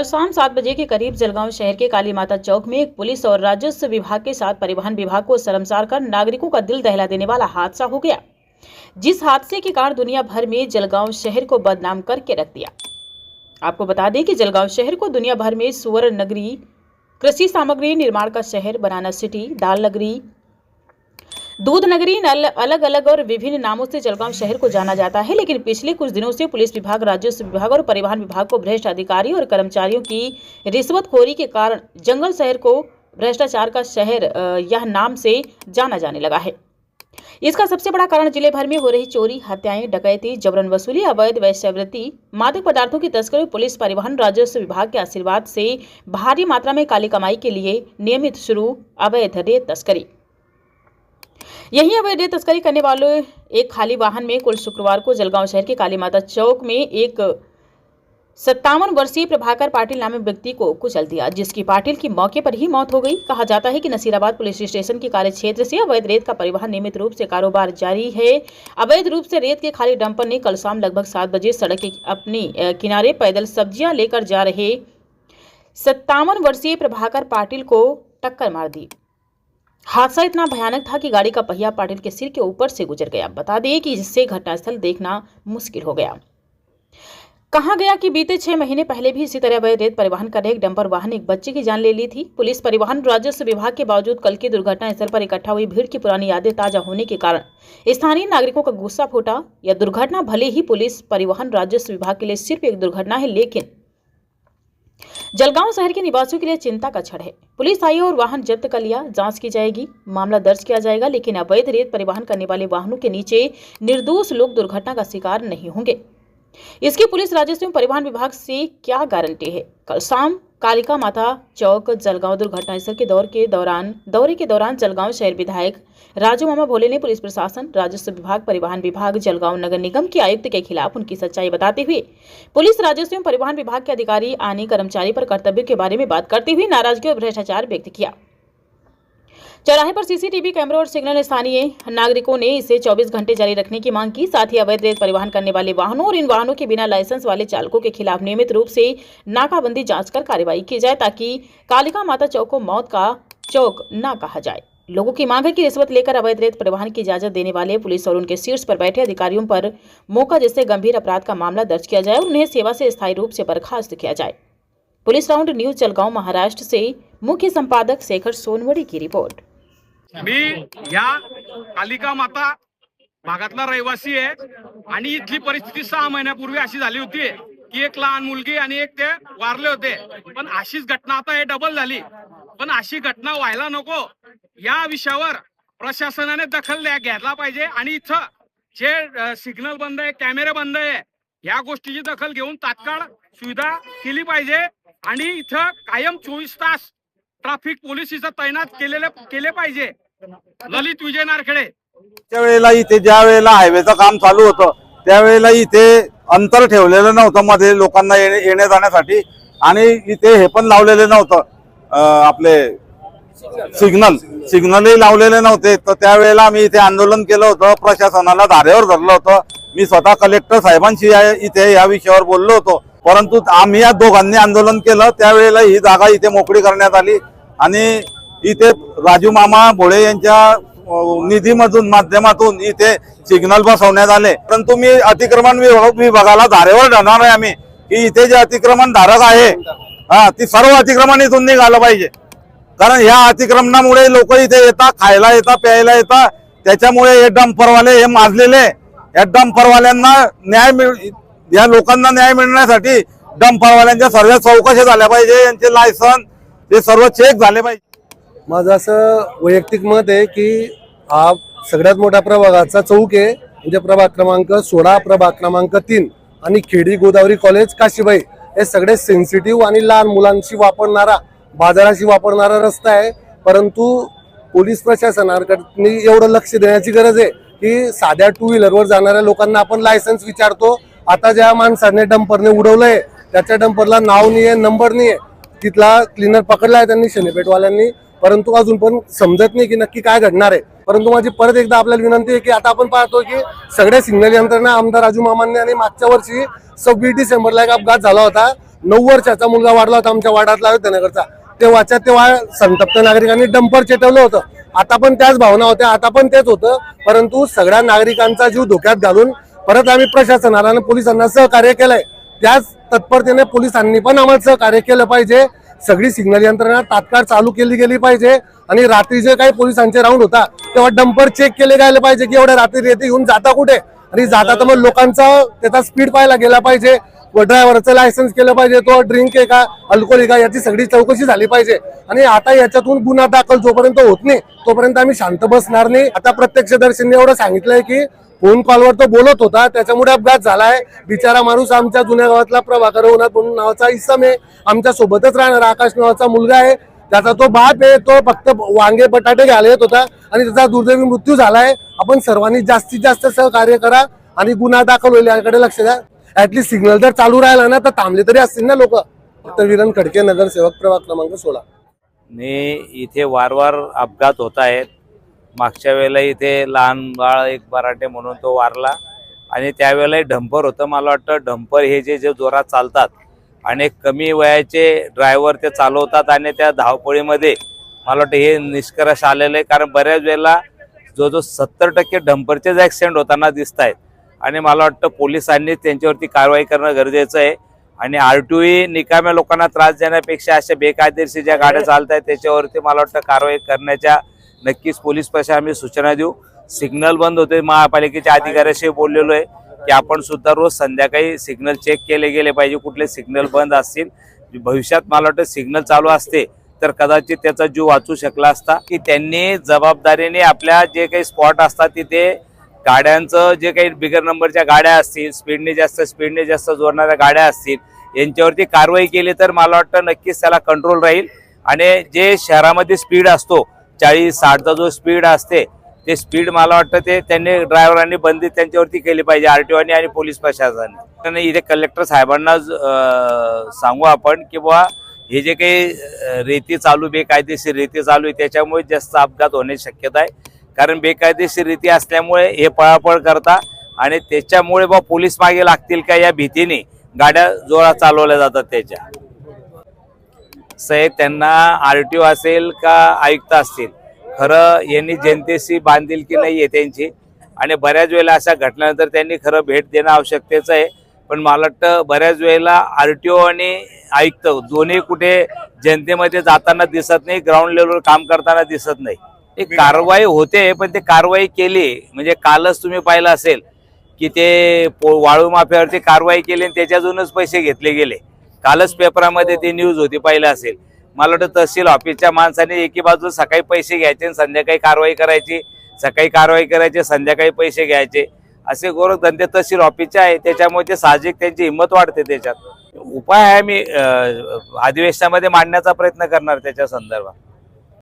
कल शाम 7 बजे के करीब जलगांव शहर के काली माता चौक में एक पुलिस और राजस्व विभाग के साथ परिवहन विभाग को शर्मसार कर नागरिकों का दिल दहला देने वाला हादसा हो गया, जिस हादसे के कारण दुनिया भर में जलगांव शहर को बदनाम करके रख दिया। आपको बता दें कि जलगांव शहर को दुनिया भर में सुवर्ण नगरी, कृषि सामग्री निर्माण का शहर, बनाना सिटी, दाल नगरी, दूध नगरी, अलग अलग और विभिन्न नामों से जलगांव शहर को जाना जाता है। लेकिन पिछले कुछ दिनों से पुलिस विभाग, राजस्व विभाग और परिवहन विभाग को भ्रष्ट अधिकारी और कर्मचारियों की रिश्वतखोरी के कारण जंगल शहर को भ्रष्टाचार का शहर यह नाम से जाना जाने लगा है। इसका सबसे बड़ा कारण जिले भर में हो रही चोरी, हत्याएं, डकैती, जबरन वसूली, अवैध वेश्यावृत्ति, मादक पदार्थों की तस्करी, पुलिस, परिवहन, राजस्व विभाग के आशीर्वाद से भारी मात्रा में काली कमाई के लिए नियमित शुरू अवैध रेत तस्करी। यही अवैध रेत तस्करी करने वाले एक खाली वाहन में कुल शुक्रवार को जलगांव शहर के काली माता चौक में एक 57 वर्षीय प्रभाकर पाटिल नामक व्यक्ति को कुचल दिया, जिसकी पाटिल की मौके पर ही मौत हो गई। कहा जाता है कि नसीराबाद पुलिस स्टेशन के कार्य क्षेत्र से अवैध रेत का परिवहन नियमित रूप से कारोबार जारी है। अवैध रूप से रेत के खाली डंपर ने कल शाम लगभग 7 बजे सड़क के अपने किनारे पैदल सब्जियां लेकर जा रहे 57 वर्षीय प्रभाकर पाटिल को टक्कर मार दी। हादसा इतना भयानक था कि गाड़ी का पहिया पाटिल के सिर के ऊपर से गुजर गया। बता दें कि इससे घटनास्थल देखना मुश्किल हो गया। कहा गया कि बीते 6 महीने पहले भी इसी तरह अवैध रेत परिवहन कर रहे एक डंपर वाहन ने एक बच्चे की जान ले ली थी। पुलिस, परिवहन, राजस्व विभाग के बावजूद कल की दुर्घटना स्थल पर इकट्ठा हुई भीड़ की पुरानी यादें ताजा होने के कारण स्थानीय नागरिकों का गुस्सा फूटा। यह दुर्घटना भले ही पुलिस, परिवहन, राजस्व विभाग के लिए सिर्फ एक दुर्घटना है, लेकिन जलगांव शहर के निवासियों के लिए चिंता का क्षण है। पुलिस आई और वाहन जब्त कर लिया, जांच की जाएगी, मामला दर्ज किया जाएगा, लेकिन अवैध रेत परिवहन करने वाले वाहनों के नीचे निर्दोष लोग दुर्घटना का शिकार नहीं होंगे, इसकी पुलिस, राजस्व एवं परिवहन विभाग से क्या गारंटी है। कल शाम कालिका माता चौक जलगांव दुर्घटना स्थल के दौरे के दौरान जलगांव शहर विधायक राजू मामा भोले ने पुलिस प्रशासन, राजस्व विभाग, परिवहन विभाग, जलगांव नगर निगम के आयुक्त के खिलाफ उनकी सच्चाई बताते हुए पुलिस, राजस्व एवं परिवहन विभाग के अधिकारी आने कर्मचारी पर कर्तव्य के बारे में बात करते हुए नाराजगी और भ्रष्टाचार व्यक्त किया। चौराहे पर सीसीटीवी कैमरों और सिग्नल स्थानीय नागरिकों ने इसे 24 घंटे जारी रखने की मांग की। साथ ही अवैध रेत परिवहन करने वाले वाहनों और इन वाहनों के बिना लाइसेंस वाले चालकों के खिलाफ नियमित रूप से नाकाबंदी जांच कर कार्रवाई की जाए, ताकि कालिका माता चौक को मौत का चौक न कहा जाए। लोगों की मांग है कि रिश्वत लेकर अवैध रेत परिवहन की इजाजत देने वाले पुलिस और उनके शीर्ष पर बैठे अधिकारियों पर मौका जैसे गंभीर अपराध का मामला दर्ज किया जाए और उन्हें सेवा से स्थायी रूप से बर्खास्त किया जाए। Police round news Jalgaon Maharashtra से मुख्य संपादक शेखर सोनवडी की रिपोर्ट। मी या कालिका माता भागातला रहिवासी आहे आणि इथली परिस्थिती 6 महिन्यापूर्वी अशी झाली होती की एक लहान मुलगी आणि एक ते वारले होते, पण अशीच घटना आता हे डबल झाली। पण अशी घटना व्हायला नको, या विषयावर प्रशासनाने दखल घ्यायला पाहिजे आणि इथं जे सिग्नल बंद आहे, कॅमेरे बंद आहे, या गोष्टीची दखल घेऊन तात्काळ सुविधा केली पाहिजे आणि इथं कायम 24 तास ट्रॅफिक पोलीस इथं तैनात केले पाहिजे। ललित विजय नारखेडे। त्यावेळेला इथे ज्या वेळेला हायवेचं काम चालू होतं त्यावेळेला इथे अंतर ठेवलेलं नव्हतं मध्ये लोकांना येण्या जाण्यासाठी, आणि इथे हे पण लावलेले नव्हतं आपले सिग्नलही लावलेले नव्हते। तर त्यावेळेला आम्ही इथे आंदोलन केलं होतं, प्रशासनाला धारेवर धरलं होतं। मी स्वतः कलेक्टर साहेबांशी इथे या विषयावर बोललो होतो, परंतु आम्ही या दोघांनी आंदोलन केलं। त्यावेळेला ही जागा इथे मोकळी करण्यात आली आणि इथे राजू मामा भोळे यांच्या निधीमधून माध्यमातून इथे सिग्नल बसवण्यात आले। परंतु मी अतिक्रमण विभागाला धारेवर धरणार आहे आम्ही की इथे जे अतिक्रमण धारक आहे ती सर्व अतिक्रमण इथून निघालं पाहिजे, कारण ह्या अतिक्रमणामुळे लोक इथे येतात, खायला येतात, प्यायला येतात। त्याच्यामुळे हे डंपरवाले हे माजलेले, या डंपरवाल्यांना या लोकांना न्याय मिळण्यासाठी डंपरवाल्यांच्या सर्व चौकशी झाल्या पाहिजे, यांचे लायसन ते सर्व चेक झाले पाहिजे। माझं असं वैयक्तिक मत आहे की हा सगळ्यात मोठा प्रभागाचा चौक आहे, म्हणजे प्रभाग क्रमांक 16, प्रभाग क्रमांक 3 आणि खेडी गोदावरी कॉलेज काशीबाई हे सगळे सेन्सिटिव्ह आणि लहान मुलांशी वापरणारा, बाजाराशी वापरणारा रस्ता आहे। परंतु पोलीस प्रशासनाकडे एवढं लक्ष देण्याची गरज आहे की साध्या 2 व्हीलरवर जाणाऱ्या लोकांना आपण लायसन्स विचारतो। आता ज्या माणसाने डंपरने उडवलंय त्याच्या डंपरला नाव नाहीये, नंबर नाहीये, तिथला क्लीनर पकडलाय त्यांनी, शनीपेठवाल्यांनी, परंतु अजून पण समजत नाही की नक्की काय घडणार आहे। परंतु माझी परत एकदा आपल्याला विनंती आहे की आता आपण पाहतो की सगळ्या सिग्नल यंत्रणा आमदार राजू मामांनी आणि मागच्या वर्षी 26 डिसेंबरला एक अपघात झाला होता, 9 वर्षाचा मुलगा वाढला होता आमच्या वार्डातला अयोध्यनगरचा, तेव्हा संतप्त नागरिकांनी डंपर चेटवलं होतं. आता पण त्याच भावना होत्या, आता पण तेच होतं. परंतु सगळ्या नागरिकांचा जीव धोक्यात घालून परत आम्ही प्रशासनाला आणि पोलिसांना सहकार्य केलंय. त्याच तत्परतेने पोलिसांनी पण आम्हाला सहकार्य केलं पाहिजे. सगळी सिग्नल यंत्रणा तात्काळ चालू केली गेली पाहिजे आणि रात्री जे काही पोलिसांचे राऊंड होता तेव्हा डंपर चेक केले गेले पाहिजे की एवढ्या रात्री रेती घेऊन जाता कुठे, आणि जाता तर मग लोकांचा त्याचा स्पीड पाहायला गेला पाहिजे. ड्रायव्हरचं लायसन्स केलं पाहिजे, तो ड्रिंक आहे का अल्कोहोल आहे का याची सगळी चौकशी झाली पाहिजे. आणि आता याच्यातून गुन्हा दाखल जोपर्यंत होत नाही तोपर्यंत आम्ही शांत बसणार नाही. आता प्रत्यक्षदर्शींनी एवढं सांगितलंय की फोन कॉलवर तो बोलत होता त्याच्यामुळे अपघात झालाय. बिचारा माणूस आमच्या जुन्या गावातला प्रभाकर होणार म्हणून नावाचा इसम आहे, आमच्या सोबतच राहणार आकाश नावाचा मुलगा आहे, त्याचा तो बाप आहे. तो फक्त वांगे बटाटे घ्यायला येत होता आणि त्याचा दुर्दैवी मृत्यू झालाय. आपण सर्वांनी जास्तीत जास्त सहकार्य करा आणि गुन्हा दाखल होईल याकडे लक्ष द्या. ऍटलीस्ट सिग्नल जर चालू राहिला ना तर थांबले तरी असतील ना लोक. डॉक्टर विरण खडके, नगरसेवक, प्रभाग क्रमांक 16. इथे वारंवार अपघात होत आहेत. मागच्या वेळेला इथे लहान बाळ एक बराटे म्हणून तो वारला आणि त्यावेळेलाही डंपर होतं. मला वाटतं डंपर हे जे जोरात चालतात आणि कमी वयाचे ड्रायव्हर ते चालवतात आणि त्या धावपळीमध्ये मला वाटतं हे निष्कर्ष आलेलं आहे. कारण बऱ्याच वेळेला जो 70% डंपरचेच ॲक्सिडेंट होताना दिसत आहेत आणि मला वाटतं पोलिसांनी त्यांच्यावरती कारवाई करणं गरजेचं आहे. आणि RTO निकाम्या लोकांना त्रास देण्यापेक्षा अशा बेकायदेशीर ज्या गाड्या चालत आहेत त्याच्यावरती मला वाटतं कारवाई करण्याच्या नक्कीच पोलीस प्रशासन आम्ही सूचना देऊ. सिग्नल बंद होते, महापालिकेच्या अधिकाऱ्याशी बोललेलो आहे की आपण सुद्धा रोज संध्याकाळी सिग्नल चेक केले गेले पाहिजे, कुठले सिग्नल बंद असतील. भविष्यात मला वाटतं सिग्नल चालू असते तर कदाचित त्याचा जीव वाचू शकला असता. की त्यांनी जबाबदारीने आपल्या जे काही स्पॉट असतात तिथे गाड्यांचं जे काही बिगर नंबरच्या गाड्या असतील, स्पीडने जास्त जोडणाऱ्या गाड्या असतील यांच्यावरती कारवाई केली तर मला वाटतं नक्कीच त्याला कंट्रोल राहील. आणि जे शहरामध्ये स्पीड असतो 40-60चा जो स्पीड असते ते स्पीड मला वाटतं ते त्यांनी ड्रायव्हरांनी बंदी त्यांच्यावरती केली पाहिजे, RTO आणि पोलीस प्रशासनाने. इथे कलेक्टर साहेबांना सांगू आपण की बाबा हे जे काही रेती चालू बेकायदेशीर रेती चालू आहे त्याच्यामुळे जास्त अपघात होण्याची शक्यता आहे. कारण बेकायदेशीर रीती असल्यामुळे हे पळापळ करता आणि त्याच्यामुळे बा पोलीस मागे लागतील का या भीतीने गाड्या जोरात चालवल्या जातात. त्याच्या साहेब त्यांना RTO असेल का आयुक्त असतील, खरं यांनी जनतेशी बांधिलकी नाही आहे त्यांची आणि बऱ्याच वेळेला अशा घटनांनंतर त्यांनी खरं भेट देणं आवश्यकतेचं आहे. पण मला वाटतं बऱ्याच वेळेला RTO आणि आयुक्त दोन्ही कुठे जनतेमध्ये जाताना दिसत नाही, ग्राउंड लेवलवर काम करताना दिसत नाही. एक कारवाई होते पण ते कारवाई केली म्हणजे कालच तुम्ही पाहिलं असेल की ते वाळू माफियावरती कारवाई केली आणि त्याच्यातूनच पैसे घेतले गेले. कालच पेपरामध्ये ती न्यूज होती, पाहिलं असेल. मला वाटतं तहसील ऑफिसच्या माणसाने एकी बाजू सकाळी पैसे घ्यायचे आणि संध्याकाळी कारवाई करायची, सकाळी कारवाई करायची संध्याकाळी पैसे घ्यायचे, असे गोरखधंदे तहसील ऑफिसचे आहे. त्याच्यामुळे ते साहजिक त्यांची हिंमत वाढते. त्याच्यात उपाय आहे मी अधिवेशनामध्ये मांडण्याचा प्रयत्न करणार त्याच्या संदर्भात.